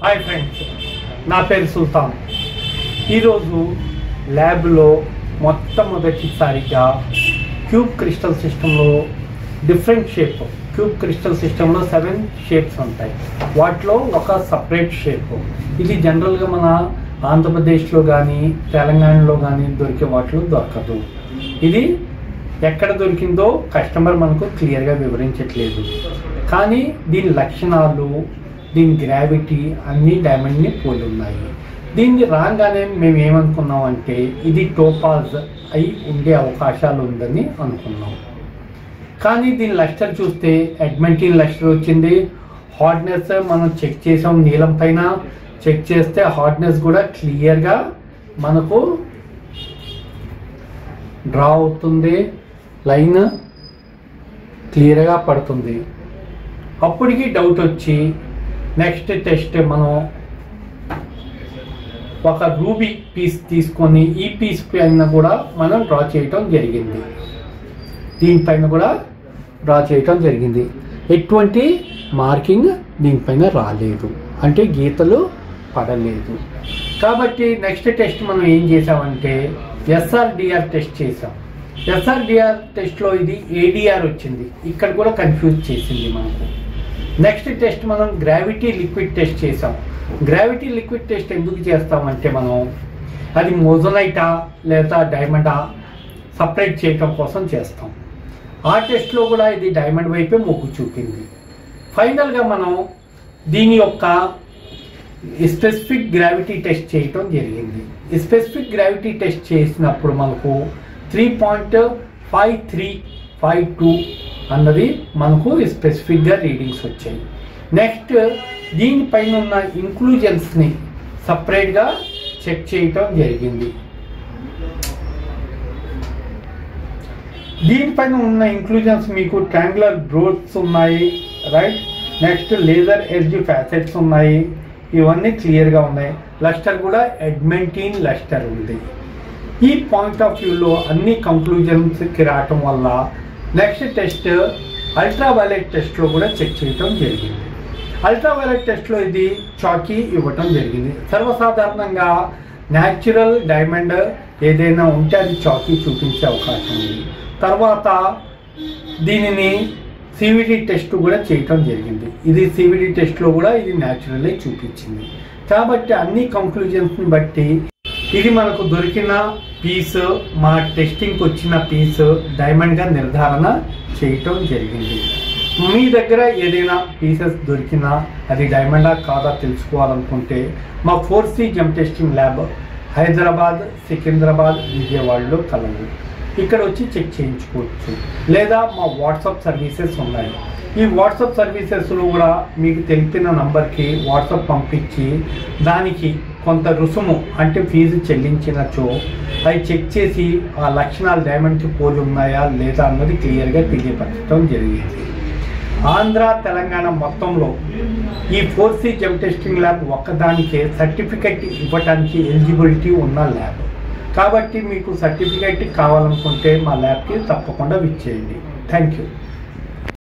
Hi friends, నా పేరు సుల్తాన్. ఈరోజు ల్యాబ్లో మొట్టమొదటిసారిగా క్యూబ్ క్రిస్టల్ సిస్టంలో డిఫరెంట్ షేప్, క్యూబ్ క్రిస్టల్ సిస్టంలో 7 షేప్స్ ఉంటాయి. వాటిలో ఒక సపరేట్ షేప్. ఇది జనరల్గా మన ఆంధ్రప్రదేశ్లో కానీ తెలంగాణలో కానీ దొరికే వాటిలో దొరకదు. ఇది ఎక్కడ దొరికిందో కస్టమర్ మనకు క్లియర్గా వివరించట్లేదు. కానీ దీని లక్షణాలు, దీని గ్రావిటీ అన్నీ డైమండ్ని పోలి ఉన్నాయి. దీన్ని రాగానే మేము ఏమనుకున్నామంటే ఇది టోపాజ్ అయి ఉండే అవకాశాలు ఉందని అనుకున్నాం. కానీ దీని లస్టర్ చూస్తే అడ్మెంటిన్ లస్టర్ వచ్చింది. హార్డ్నెస్ మనం చెక్ చేసాం, నీలం పైన చెక్ చేస్తే హార్డ్నెస్ కూడా క్లియర్గా మనకు డ్రా అవుతుంది, లైన్ క్లియర్గా పడుతుంది. అప్పటికి డౌట్ వచ్చి నెక్స్ట్ టెస్ట్ మనం ఒక రూబీ పీస్ తీసుకొని ఈ పీస్ పైన కూడా మనం డ్రా చేయటం జరిగింది. దీనిపైన కూడా డ్రా చేయటం జరిగింది. ఎటువంటి మార్కింగ్ దీనిపైన రాలేదు, అంటే గీతలు పడలేదు. కాబట్టి నెక్స్ట్ టెస్ట్ మనం ఏం చేసామంటే ఎస్ఆర్డిఆర్ టెస్ట్ చేసాం. ఎస్ఆర్డిఆర్ టెస్ట్లో ఇది ఏడిఆర్ వచ్చింది. ఇక్కడ కూడా కన్ఫ్యూజ్ చేసింది మనకు. నెక్స్ట్ టెస్ట్ మనం గ్రావిటీ లిక్విడ్ టెస్ట్ చేసాం. గ్రావిటీ లిక్విడ్ టెస్ట్ ఎందుకు చేస్తామంటే మనం అది మోజోనైటా లేదా డైమండా సపరేట్ చేయటం కోసం చేస్తాం. ఆ టెస్ట్లో కూడా ఇది డైమండ్ వైపే మొగ్గు చూపింది. ఫైనల్గా మనం దీని యొక్క స్పెసిఫిక్ గ్రావిటీ టెస్ట్ చేయటం జరిగింది. స్పెసిఫిక్ గ్రావిటీ టెస్ట్ చేసినప్పుడు మనకు 3.5352 అన్నది మనకు స్పెసిఫిక్గా రీడింగ్స్ వచ్చాయి. నెక్స్ట్ దీనిపైన ఉన్న ఇంక్లూజన్స్ని సపరేట్గా చెక్ చేయటం జరిగింది. దీనిపైన ఉన్న ఇంక్లూజన్స్ మీకు ట్రయాంగులర్ గ్రోత్స్ ఉన్నాయి, right. Next laser edge facets ఉన్నాయి, ఇవన్నీ క్లియర్గా ఉన్నాయి. లస్టర్ కూడా అడ్మెంటిన్ లస్టర్ ఉంది. ఈ పాయింట్ ఆఫ్ వ్యూలో అన్ని కంక్లూజన్స్కి రావటం వల్ల నెక్స్ట్ టెస్ట్ అల్ట్రావైలెట్ టెస్ట్లో కూడా చెక్ చేయటం జరిగింది. అల్ట్రావైలెట్ టెస్ట్లో ఇది చాకీ ఇవ్వటం జరిగింది. సర్వసాధారణంగా న్యాచురల్ డైమండ్ ఏదైనా ఉంటే అది చాకీ చూపించే అవకాశం ఉంది. తర్వాత దీనిని సివిడి టెస్ట్ కూడా చేయటం జరిగింది. ఇది సివిడి టెస్ట్లో కూడా ఇది న్యాచురలే చూపించింది. కాబట్టి అన్ని కంక్లూజన్స్ని బట్టి ఇది మనకు దొరికిన పీస్, మా టెస్టింగ్కి వచ్చిన పీస్ డైమండ్గా నిర్ధారణ చేయటం జరిగింది. మీ దగ్గర ఏదైనా పీసెస్ దొరికినా అది డైమండా కాదా తెలుసుకోవాలనుకుంటే మా 4C gem testing lab Hyderabad, Secunderabad, విజయవాడలో కలవు. ఇక్కడ వచ్చి చెక్ చేయించుకోవచ్చు. లేదా మా వాట్సాప్ సర్వీసెస్ ఉన్నాయి. ఈ వాట్సాప్ సర్వీసెస్లో కూడా మీకు తెలిపిన నంబర్కి వాట్సాప్ పంపించి దానికి కొంత రుసుము అంటే ఫీజు చెల్లించినచో అవి చెక్ చేసి ఆ లక్షణాలు డైమండ్కి పోలి ఉన్నాయా లేదా అన్నది క్లియర్గా తెలియపరచడం జరిగింది. ఆంధ్ర, తెలంగాణ మొత్తంలో ఈ 4C జెమ్ టెస్టింగ్ ల్యాబ్ ఒక్కదానికే సర్టిఫికెట్ ఇవ్వడానికి ఎలిజిబిలిటీ ఉన్న ల్యాబ్. కాబట్టి మీకు సర్టిఫికెట్ కావాలనుకుంటే మా ల్యాబ్కి తప్పకుండా విచ్చేయండి. Thank you.